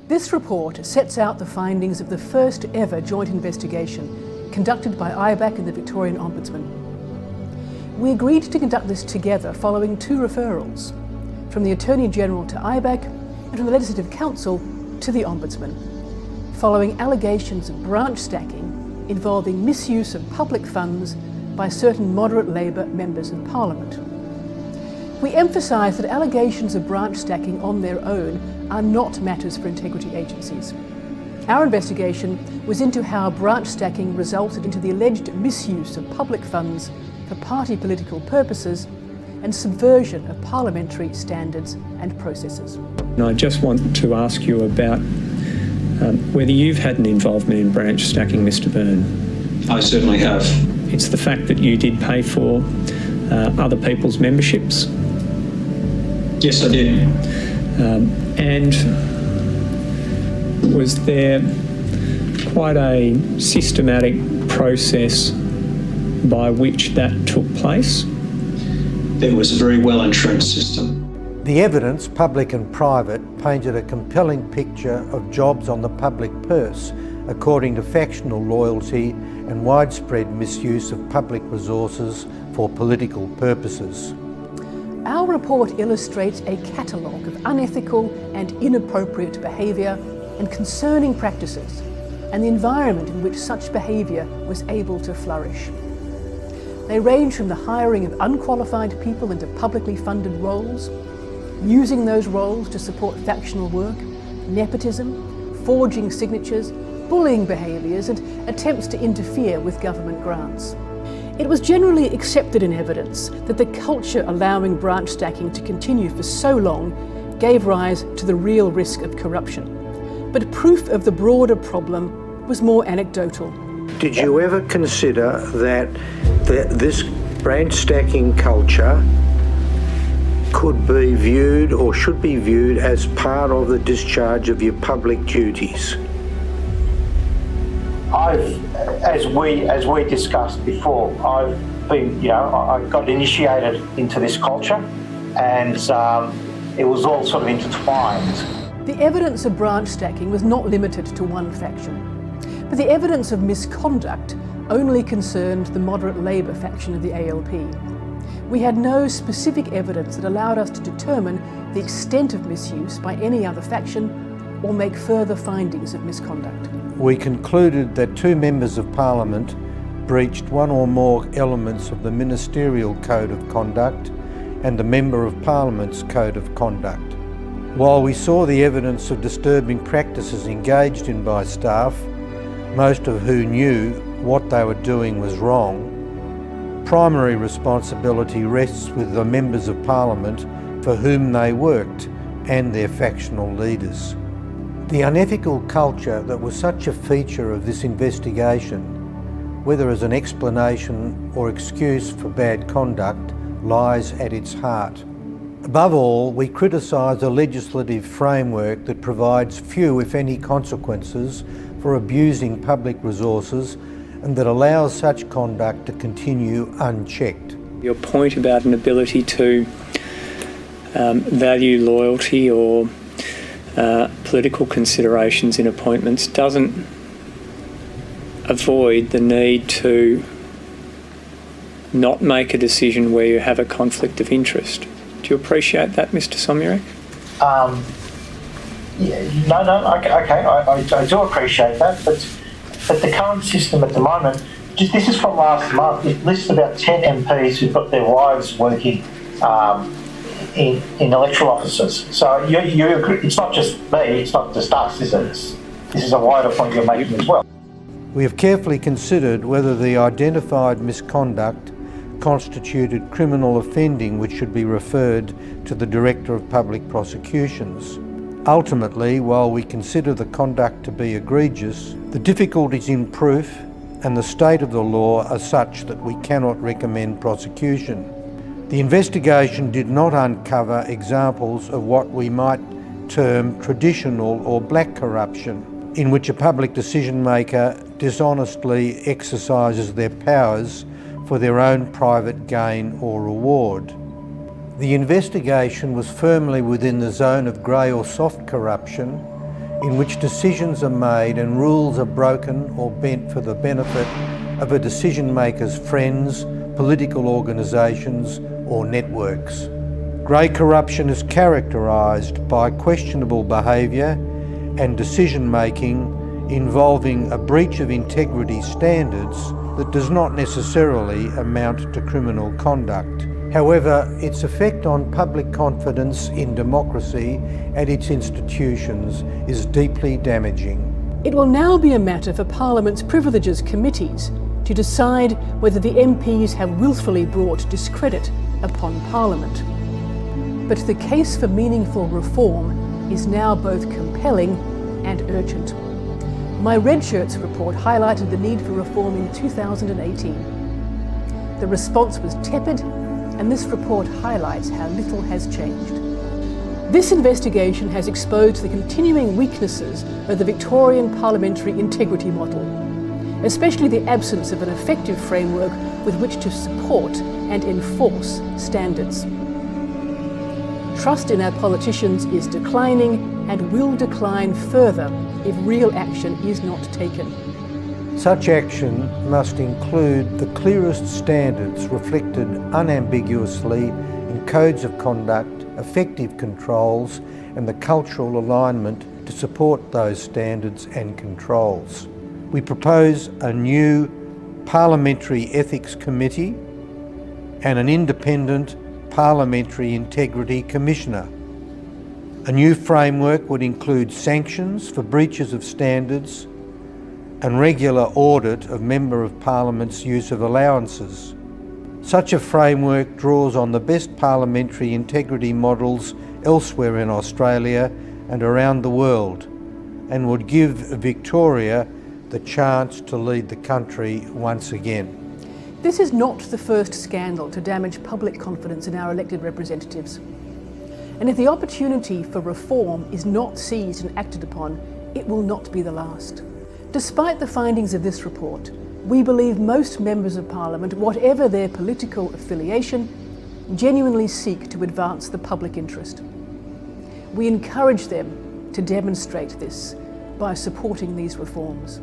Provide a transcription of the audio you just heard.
This report sets out the findings of the first ever joint investigation conducted by IBAC and the Victorian Ombudsman. We agreed to conduct this together following two referrals, from the Attorney General to IBAC and from the Legislative Council to the Ombudsman, following allegations of branch stacking involving misuse of public funds by certain moderate Labor members of Parliament. We emphasise that allegations of branch stacking on their own are not matters for integrity agencies. Our investigation was into how branch stacking resulted into the alleged misuse of public funds for party political purposes and subversion of parliamentary standards and processes. And I just want to ask you about whether you've had an involvement in branch stacking, Mr. Byrne. I certainly have. It's the fact that you did pay for other people's memberships. Yes, I did. And was there quite a systematic process by which that took place? There was a very well-entrenched system. The evidence, public and private, painted a compelling picture of jobs on the public purse, according to factional loyalty and widespread misuse of public resources for political purposes. Our report illustrates a catalogue of unethical and inappropriate behaviour and concerning practices, and the environment in which such behaviour was able to flourish. They range from the hiring of unqualified people into publicly funded roles, using those roles to support factional work, nepotism, forging signatures, bullying behaviours and attempts to interfere with government grants. It was generally accepted in evidence that the culture allowing branch stacking to continue for so long gave rise to the real risk of corruption. But proof of the broader problem was more anecdotal. Did you ever consider that this branch stacking culture could be viewed or should be viewed as part of the discharge of your public duties? As we discussed before, I got initiated into this culture, and it was all sort of intertwined. The evidence of branch stacking was not limited to one faction, but the evidence of misconduct only concerned the moderate Labor faction of the ALP. We had no specific evidence that allowed us to determine the extent of misuse by any other faction or make further findings of misconduct. We concluded that two members of Parliament breached one or more elements of the Ministerial Code of Conduct and the Member of Parliament's Code of Conduct. While we saw the evidence of disturbing practices engaged in by staff, most of who knew what they were doing was wrong, primary responsibility rests with the Members of Parliament for whom they worked and their factional leaders. The unethical culture that was such a feature of this investigation, whether as an explanation or excuse for bad conduct, lies at its heart. Above all, we criticise a legislative framework that provides few, if any, consequences for abusing public resources and that allows such conduct to continue unchecked. Your point about an ability to value loyalty or political considerations in appointments doesn't avoid the need to not make a decision where you have a conflict of interest. Do you appreciate that, Mr. Somyurek? I do appreciate that, but the current system at the moment, this is from last month, it lists about 10 MPs who've got their wives working in electoral offices. So you agree, it's not just me, it's not just us, is it? This is a wider point you're making as well. We have carefully considered whether the identified misconduct constituted criminal offending which should be referred to the Director of Public Prosecutions. Ultimately, while we consider the conduct to be egregious, the difficulties in proof and the state of the law are such that we cannot recommend prosecution. The investigation did not uncover examples of what we might term traditional or black corruption, in which a public decision maker dishonestly exercises their powers for their own private gain or reward. The investigation was firmly within the zone of grey or soft corruption, in which decisions are made and rules are broken or bent for the benefit of a decision maker's friends, political organisations or networks. Grey corruption is characterised by questionable behaviour and decision making involving a breach of integrity standards that does not necessarily amount to criminal conduct. However, its effect on public confidence in democracy and its institutions is deeply damaging. It will now be a matter for Parliament's Privileges Committees to decide whether the MPs have wilfully brought discredit upon Parliament. But the case for meaningful reform is now both compelling and urgent. My Red Shirts report highlighted the need for reform in 2018. The response was tepid, and this report highlights how little has changed. This investigation has exposed the continuing weaknesses of the Victorian parliamentary integrity model, especially the absence of an effective framework with which to support and enforce standards. Trust in our politicians is declining and will decline further if real action is not taken. Such action must include the clearest standards reflected unambiguously in codes of conduct, effective controls, and the cultural alignment to support those standards and controls. We propose a new Parliamentary Ethics Committee and an independent Parliamentary Integrity Commissioner. A new framework would include sanctions for breaches of standards and regular audit of Member of Parliament's use of allowances. Such a framework draws on the best parliamentary integrity models elsewhere in Australia and around the world, and would give Victoria the chance to lead the country once again. This is not the first scandal to damage public confidence in our elected representatives. And if the opportunity for reform is not seized and acted upon, it will not be the last. Despite the findings of this report, we believe most members of Parliament, whatever their political affiliation, genuinely seek to advance the public interest. We encourage them to demonstrate this by supporting these reforms.